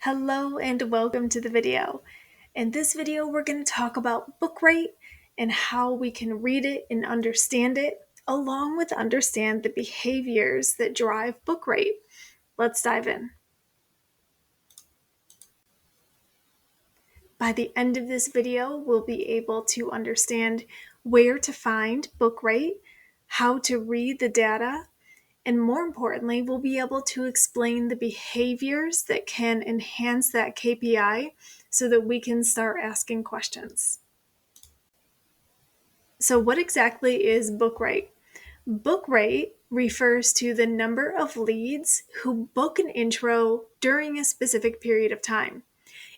Hello and welcome to the video. In this video, we're going to talk about book rate and how we can read it and understand it, along with understand the behaviors that drive book rate. Let's dive in. By the end of this video, we'll be able to understand where to find book rate, how to read the data, and more importantly, we'll be able to explain the behaviors that can enhance that KPI so that we can start asking questions. So what exactly is book rate? Book rate refers to the number of leads who book an intro during a specific period of time.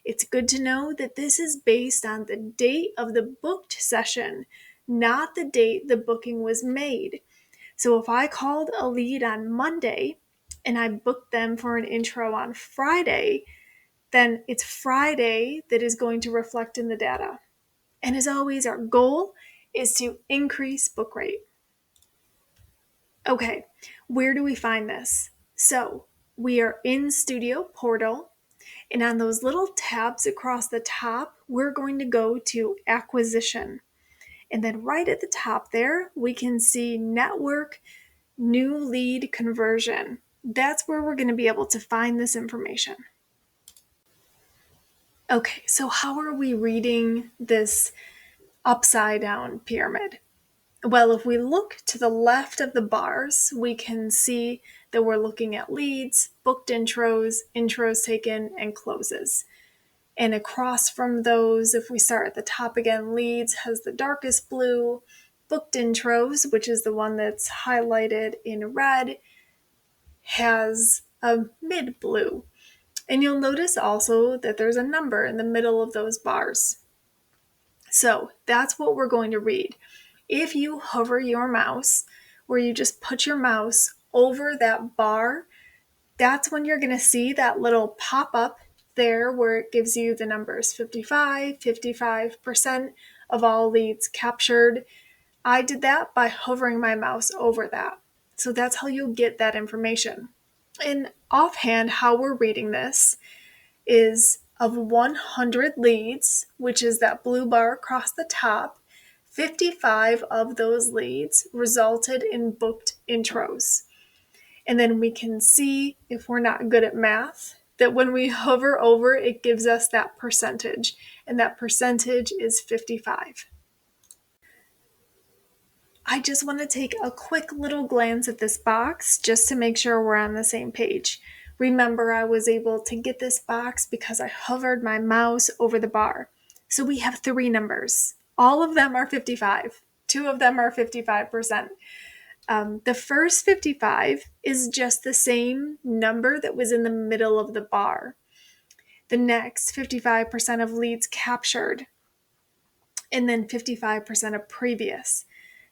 It's good to know that this is based on the date of the booked session, not the date the booking was made. So if I called a lead on Monday and I booked them for an intro on Friday, then it's Friday that is going to reflect in the data. And as always, our goal is to increase book rate. Okay, where do we find this? So we are in Studio Portal, and on those little tabs across the top, we're going to go to Acquisition. And then right at the top there, we can see Network New Lead Conversion. That's where we're going to be able to find this information. Okay, so how are we reading this upside down pyramid? Well, if we look to the left of the bars, we can see that we're looking at leads, booked intros, intros taken, and closes. And across from those, if we start at the top again, leads has the darkest blue, booked intros, which is the one that's highlighted in red, has a mid blue. And you'll notice also that there's a number in the middle of those bars. So that's what we're going to read. If you hover your mouse, where you just put your mouse over that bar, that's when you're going to see that little pop-up there where it gives you the numbers 55% of all leads captured. I did that by hovering my mouse over that. So that's how you get that information. And offhand, how we're reading this is of 100 leads, which is that blue bar across the top, 55 of those leads resulted in booked intros. And then we can see, if we're not good at math, that when we hover over, it gives us that percentage, and that percentage is 55. I just want to take a quick little glance at this box just to make sure we're on the same page. Remember, I was able to get this box because I hovered my mouse over the bar. So we have 3 numbers. All of them are 55. 2 of them are 55%. The first 55 is just the same number that was in the middle of the bar. The next 55% of leads captured, and then 55% of previous.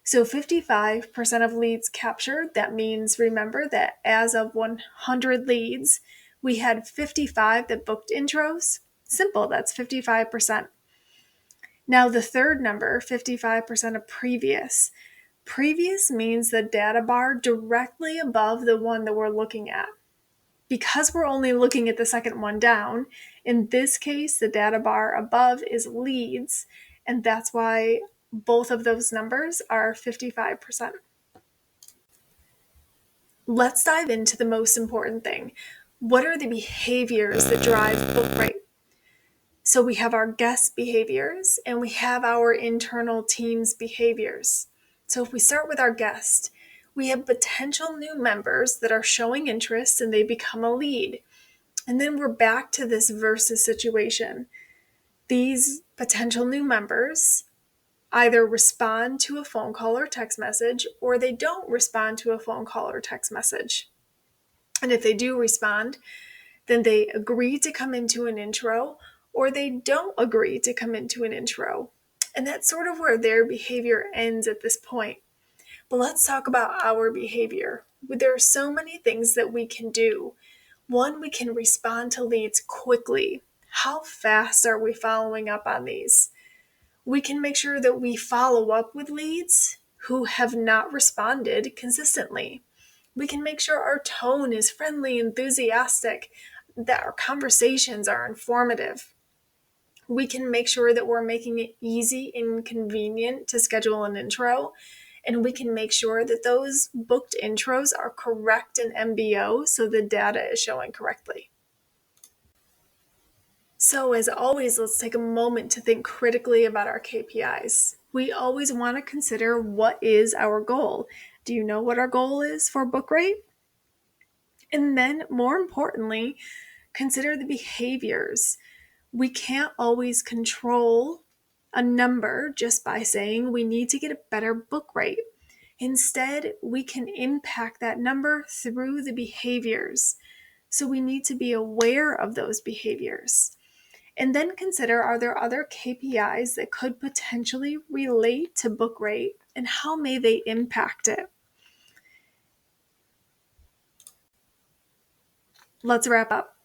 So 55% of leads captured, that means, remember that as of 100 leads, we had 55 that booked intros. Simple, that's 55%. Now the third number, 55% of previous. Previous means the data bar directly above the one that we're looking at. Because we're only looking at the second one down, in this case, the data bar above is leads, and that's why both of those numbers are 55%. Let's dive into the most important thing. What are the behaviors that drive book rate? So we have our guest behaviors and we have our internal team's behaviors. So if we start with our guest, we have potential new members that are showing interest and they become a lead. And then we're back to this versus situation. These potential new members either respond to a phone call or text message, or they don't respond to a phone call or text message. And if they do respond, then they agree to come into an intro, or they don't agree to come into an intro. And that's sort of where their behavior ends at this point. But let's talk about our behavior. There are so many things that we can do. One, we can respond to leads quickly. How fast are we following up on these? We can make sure that we follow up with leads who have not responded consistently. We can make sure our tone is friendly, enthusiastic. that our conversations are informative. We can make sure that we're making it easy and convenient to schedule an intro. And we can make sure that those booked intros are correct in MBO so the data is showing correctly. So, as always, let's take a moment to think critically about our KPIs. We always want to consider what is our goal. Do you know what our goal is for book rate? And then, more importantly, consider the behaviors. We can't always control a number just by saying we need to get a better book rate. Instead, we can impact that number through the behaviors. So we need to be aware of those behaviors. And then consider, are there other KPIs that could potentially relate to book rate, and how may they impact it? Let's wrap up.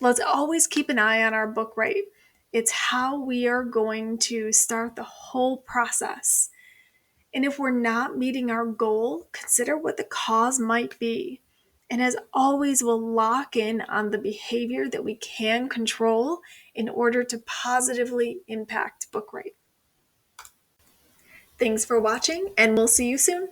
Let's always keep an eye on our book rate. It's how we are going to start the whole process. And if we're not meeting our goal, consider what the cause might be. And as always, we'll lock in on the behavior that we can control in order to positively impact book rate. Thanks for watching, and we'll see you soon.